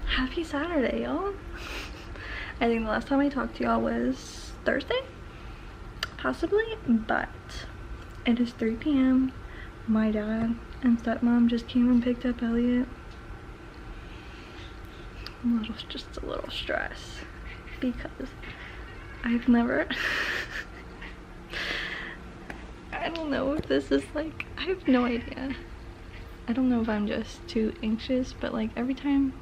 Happy Saturday, y'all. I think the last time I talked to y'all was Thursday, possibly, but it is 3 p.m. My dad and stepmom just came and picked up Elliot. Just a little stress because I've never I don't know if this is like, I have no idea. I don't know if I'm just too anxious, but like every time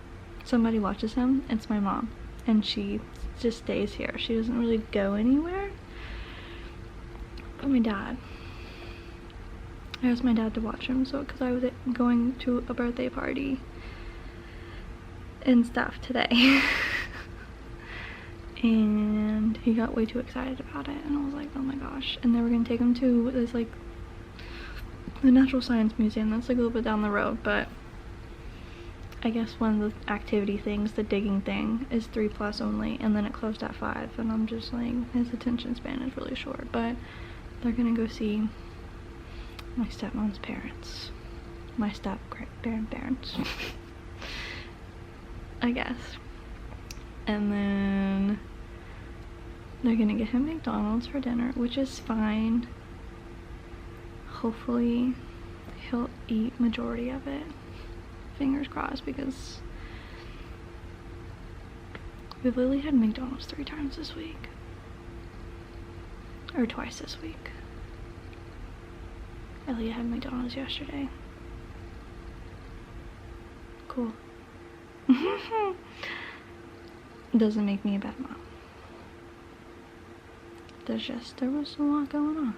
somebody watches him, it's my mom, and she just stays here. She doesn't really go anywhere. But my dad, I asked my dad to watch him, so because I was going to a birthday party and stuff today. And he got way too excited about it, and I was like, oh my gosh. And they were gonna take him to this like the Natural Science Museum that's like a little bit down the road, but I guess one of the activity things, the digging thing, is 3+ only, and then it closed at 5, and I'm just like, his attention span is really short. But they're gonna go see my stepmom's parents, my step-grandparents, I guess. And then they're gonna get him McDonald's for dinner, which is fine. Hopefully he'll eat majority of it. Fingers crossed, because we've literally had McDonald's 3 times this week. Or twice this week. Elliot had McDonald's yesterday. Cool. Doesn't make me a bad mom. There was a lot going on.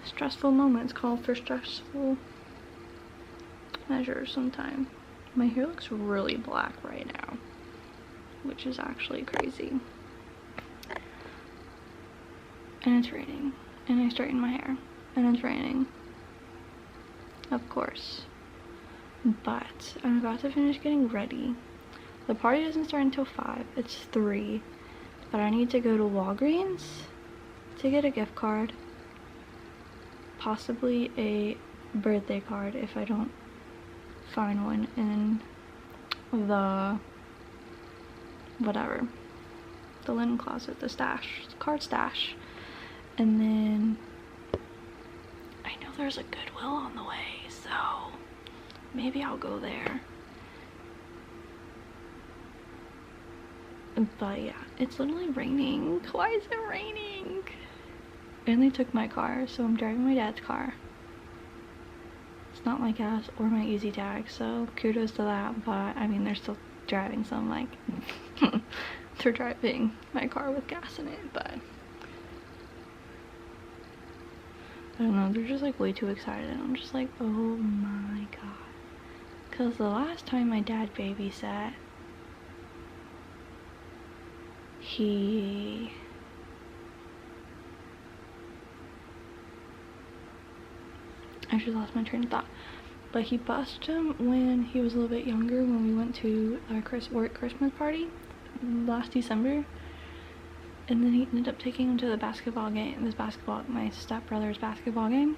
Stressful moments call for stressful measures sometimes. My hair looks really black right now, which is actually crazy. And it's raining, and I straightened my hair, and it's raining, of course. But I'm about to finish getting ready. The party doesn't start until 5, it's 3, but I need to go to Walgreens to get a gift card, possibly a birthday card if I don't find one in the whatever, the linen closet, the stash, the card stash. And then I know there's a Goodwill on the way, so maybe I'll go there. But yeah, it's literally raining. Why is it raining? And they took my car, so I'm driving my dad's car. It's not my gas or my easy tag, so kudos to that. But I mean, they're still driving, so I'm like, they're driving my car with gas in it. But I don't know, they're just like way too excited. I'm just like, oh my god. Because the last time my dad babysat, I just lost my train of thought. But he bussed him when he was a little bit younger, when we went to our Christmas party last December. And then he ended up taking him to the basketball game, my stepbrother's basketball game.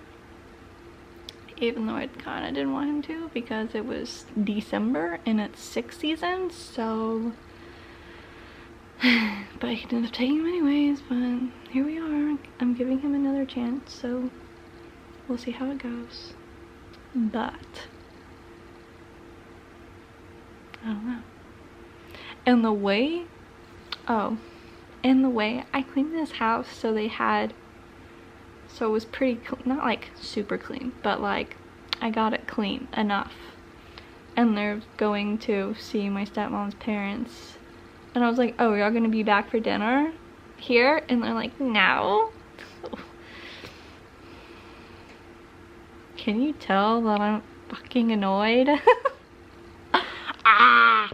Even though I kind of didn't want him to, because it was December and it's 6 season, so... But I ended up taking him anyways, but here we are. I'm giving him another chance, so we'll see how it goes. But I don't know. And the way I cleaned this house, so it was pretty not like super clean, but like I got it clean enough. And they're going to see my stepmom's parents. And I was like, oh, y'all gonna be back for dinner here? And they're like, no. Can you tell that I'm fucking annoyed? Ah!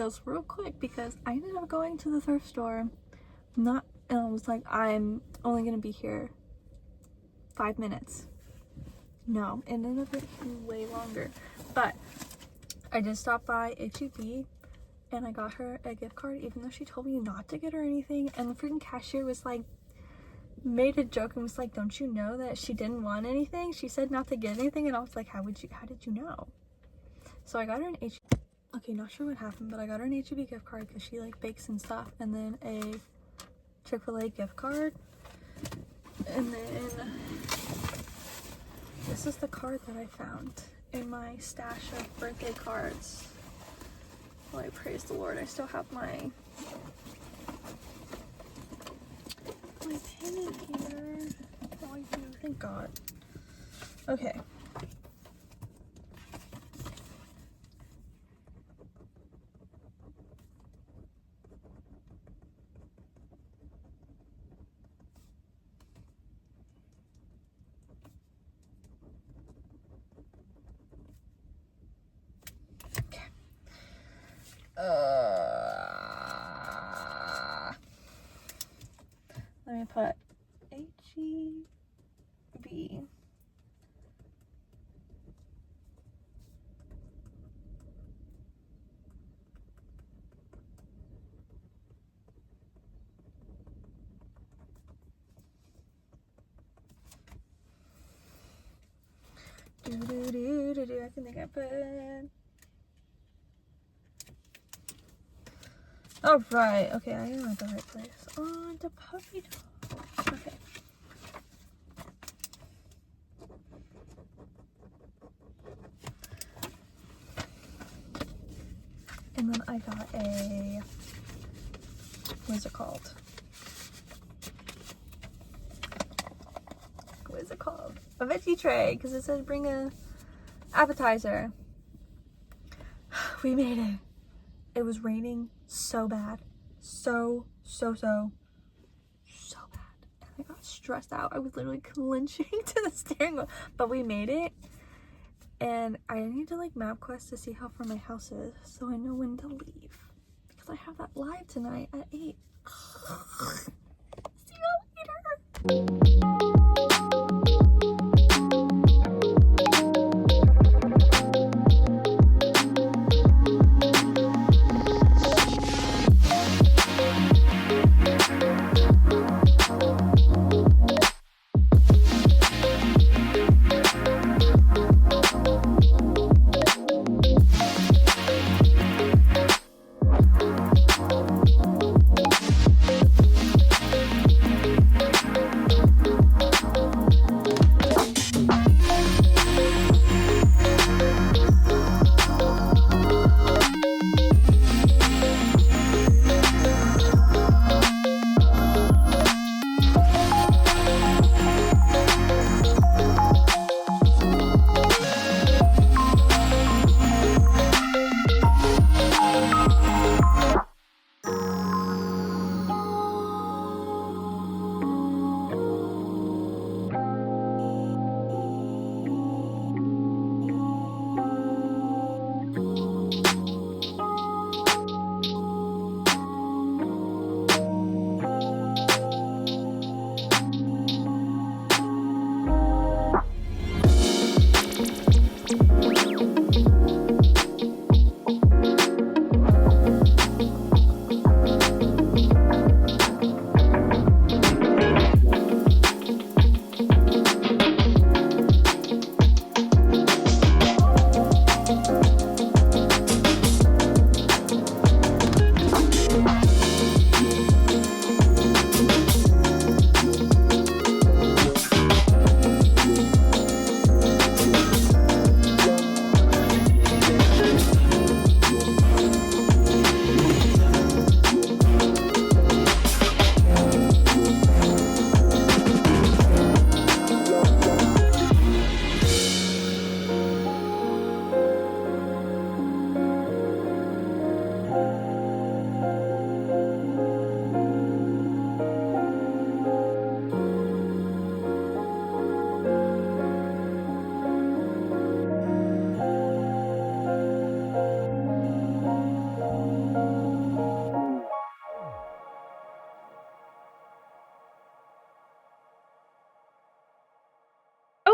videos real quick because I ended up going to the thrift store. And I was like, I'm only gonna be here 5 minutes. No, it ended up being way longer. But I did stop by HEB and I got her a gift card, even though she told me not to get her anything. And the freaking cashier was like, made a joke and was like, don't you know that she didn't want anything? She said not to get anything. And I was like, how did you know? So I got her an HEB. Okay, not sure what happened, but I got her an HEB gift card because she like bakes and stuff, and then a Chick-fil-A gift card. And then this is the card that I found in my stash of birthday cards. Well, I praise the Lord, I still have my pen in here. Oh, I do, thank God. Okay. Let me put HEB. I think I put. Oh, right. Okay, I am at the right place. On the puppy dog. Okay. And then I got a, what is it called? What is it called? A veggie tray, because it said bring a appetizer. We made it. It was raining so bad. So bad. And I got stressed out. I was literally clenching to the steering wheel. But we made it. And I need to like MapQuest to see how far my house is so I know when to leave. Because I have that live tonight at 8. See you later.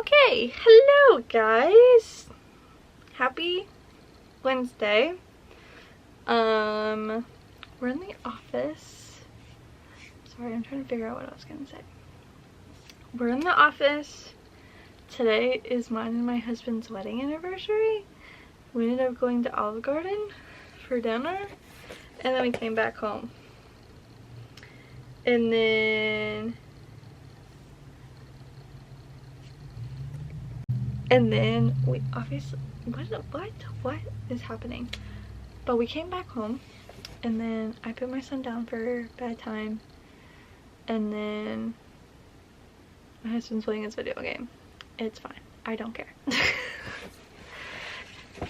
Okay, hello guys. Happy Wednesday. We're in the office. Sorry, I'm trying to figure out what I was gonna say. We're in the office. Today is mine and my husband's wedding anniversary. We ended up going to Olive Garden for dinner, and then we came back home. And then we obviously, what is happening? But we came back home, and then I put my son down for bedtime, and then my husband's playing his video game. It's fine, I don't care. And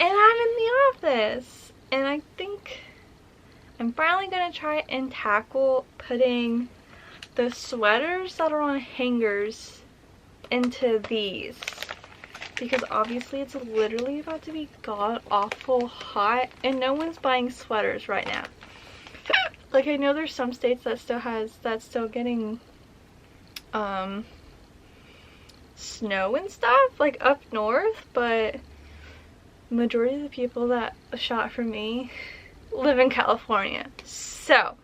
I'm in the office, and I think I'm finally gonna try and tackle putting the sweaters that are on hangers into these, because obviously it's literally about to be god awful hot and no one's buying sweaters right now. Like, I know there's some states that still getting snow and stuff, like up north, but majority of the people that shop for me live in California, so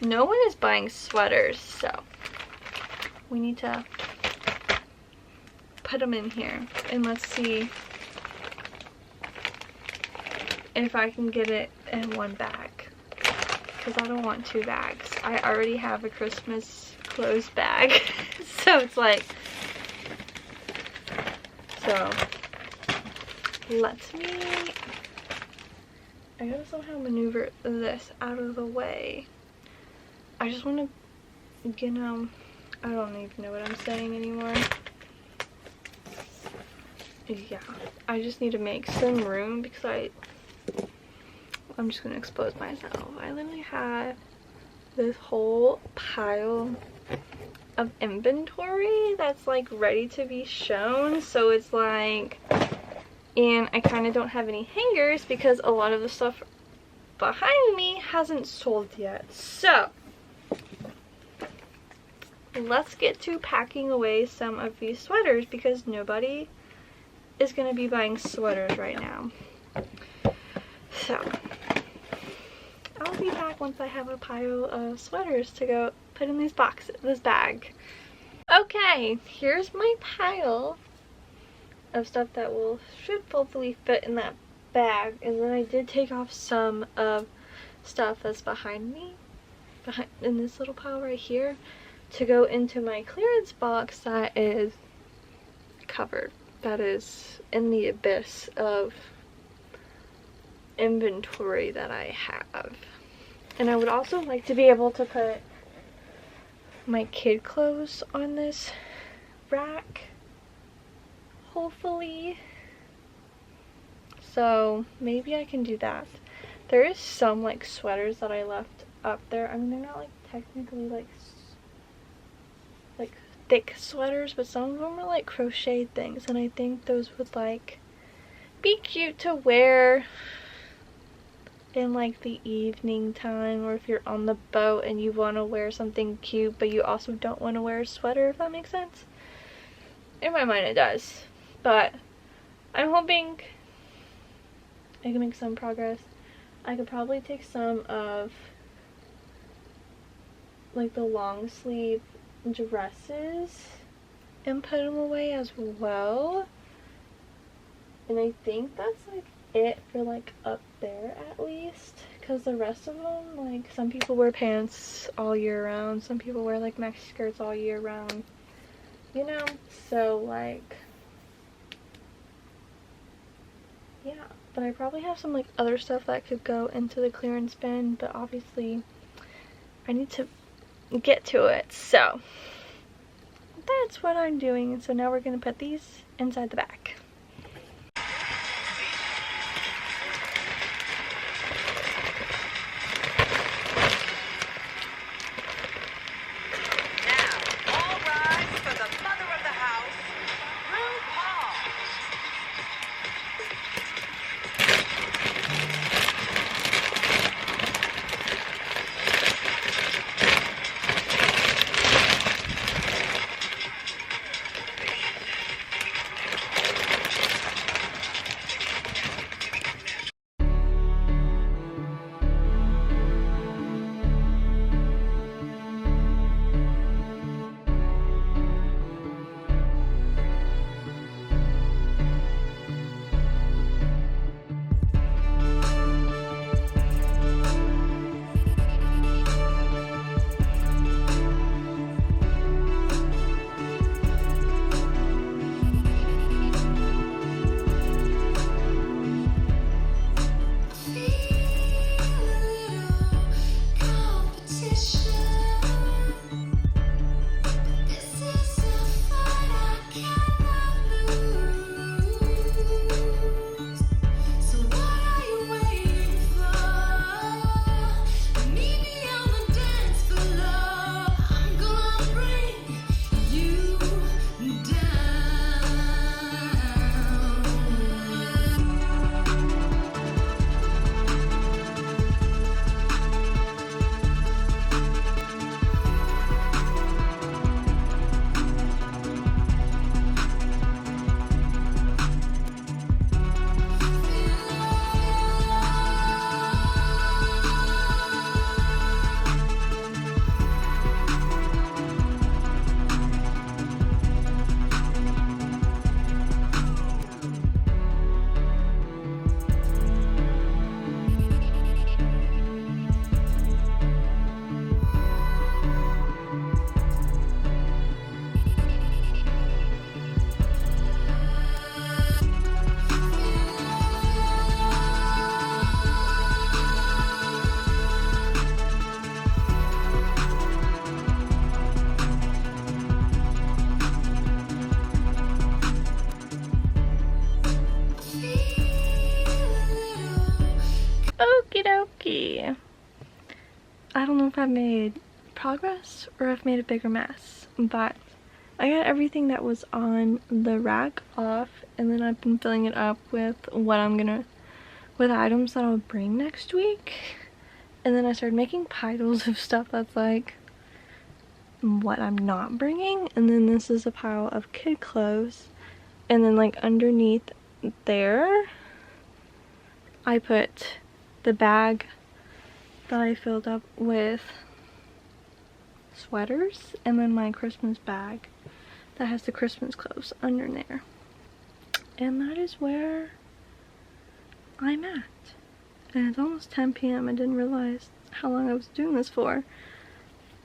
no one is buying sweaters. So we need to put them in here, and let's see if I can get it in one bag, because I don't want 2 bags. I already have a Christmas clothes bag. So it's like, so I gotta somehow maneuver this out of the way. I just want to, you know, I don't even know what I'm saying anymore. Yeah, I just need to make some room because I'm just gonna expose myself. I literally have this whole pile of inventory that's like ready to be shown, so it's like, and I kind of don't have any hangers because a lot of the stuff behind me hasn't sold yet. So let's get to packing away some of these sweaters, because nobody is going to be buying sweaters right now. So I'll be back once I have a pile of sweaters to go put in this bag. Okay, here's my pile of stuff that should hopefully fit in that bag, and then I did take off some of stuff that's behind me, in this little pile right here, to go into my clearance box that is covered, that is in the abyss of inventory that I have. And I would also like to be able to put my kid clothes on this rack, hopefully. So maybe I can do that. There is some like sweaters that I left up there. I mean, they're not like technically like thick sweaters, but some of them are like crocheted things, and I think those would like be cute to wear in like the evening time, or if you're on the boat and you want to wear something cute but you also don't want to wear a sweater, if that makes sense. In my mind it does, but I'm hoping I can make some progress. I could probably take some of like the long sleeve dresses and put them away as well, and I think that's like it for like up there at least, because the rest of them, like, some people wear pants all year round, some people wear like maxi skirts all year round, you know, so like, yeah. But I probably have some like other stuff that could go into the clearance bin, but obviously I need to get to it, so that's what I'm doing. And so now we're gonna put these inside the bag. see. I don't know if I've made progress or I've made a bigger mess, but I got everything that was on the rack off, and then I've been filling it up with with items that I'll bring next week. And then I started making piles of stuff that's like what I'm not bringing, and then this is a pile of kid clothes, and then like underneath there I put the bag that I filled up with sweaters, and then my Christmas bag that has the Christmas clothes under there. And that is where I'm at. And it's almost 10 p.m. I didn't realize how long I was doing this for.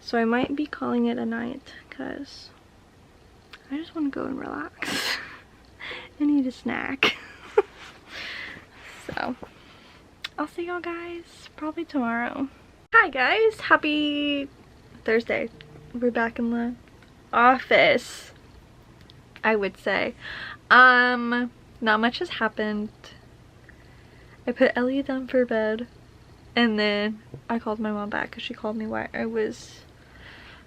So I might be calling it a night because I just want to go and relax. I need a snack. So I'll see y'all guys probably tomorrow. Hi guys, happy Thursday. We're back in the office, I would say. Not much has happened. I put Elliot down for bed, and then I called my mom back because she called me while I was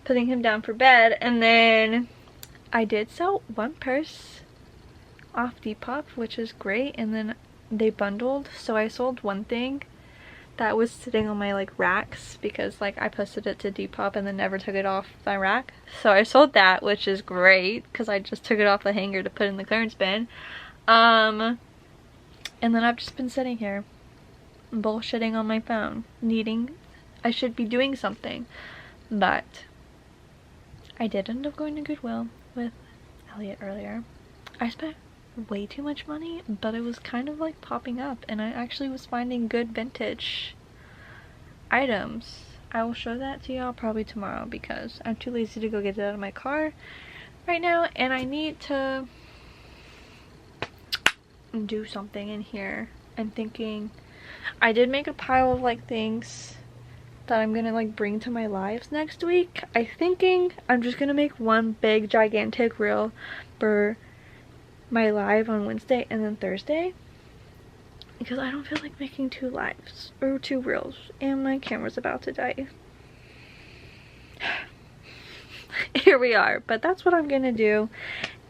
putting him down for bed, and then I did sell one purse off Depop, which is great, and then they bundled, so I sold one thing that was sitting on my like racks because like I posted it to Depop and then never took it off my rack, so I sold that, which is great because I just took it off the hanger to put in the clearance bin. And then I've just been sitting here bullshitting on my phone, I should be doing something, but I did end up going to Goodwill with Elliot earlier. I spent way too much money, but it was kind of like popping up, and I actually was finding good vintage items. I will show that to y'all probably tomorrow because I'm too lazy to go get it out of my car right now, and I need to do something in here. I'm thinking I did make a pile of like things that I'm gonna like bring to my lives next week. I'm thinking I'm just gonna make one big gigantic reel for my live on Wednesday and then Thursday because I don't feel like making 2 lives or 2 reels, and my camera's about to die. Here we are, but that's what I'm gonna do,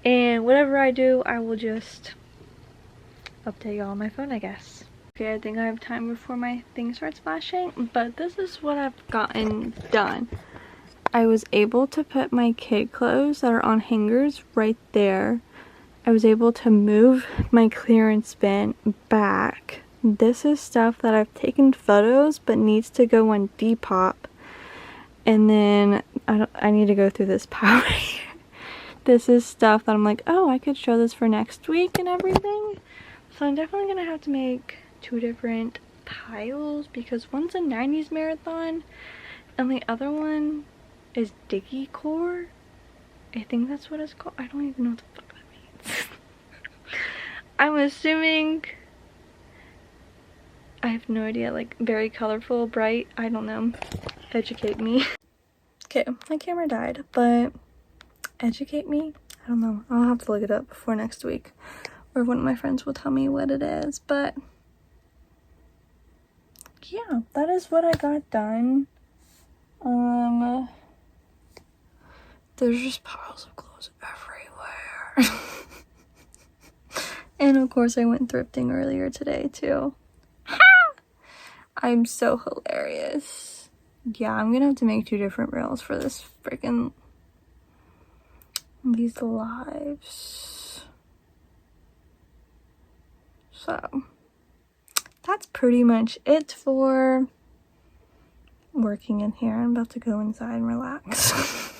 and whatever I do I will just update y'all on my phone, I guess. Okay, I think I have time before my thing starts flashing, but this is what I've gotten done. I was able to put my kid clothes that are on hangers right there. I was able to move my clearance bin back. This is stuff that I've taken photos but needs to go on Depop. And then I need to go through this pile right here. This is stuff that I'm like, oh, I could show this for next week and everything. So I'm definitely gonna have to make 2 different piles because one's a 90s marathon and the other one is Diggy Core. I think that's what it's called. I don't even know what the fuck that means. I'm assuming, I have no idea, like very colorful, bright, I don't know. Educate me. Okay, my camera died, but educate me? I don't know. I'll have to look it up before next week, or one of my friends will tell me what it is, but yeah, that is what I got done. There's just piles of clothes everywhere. And of course I went thrifting earlier today too. I'm so hilarious. Yeah, I'm gonna have to make 2 different reels for this freaking these lives. So that's pretty much it for working in here. I'm about to go inside and relax.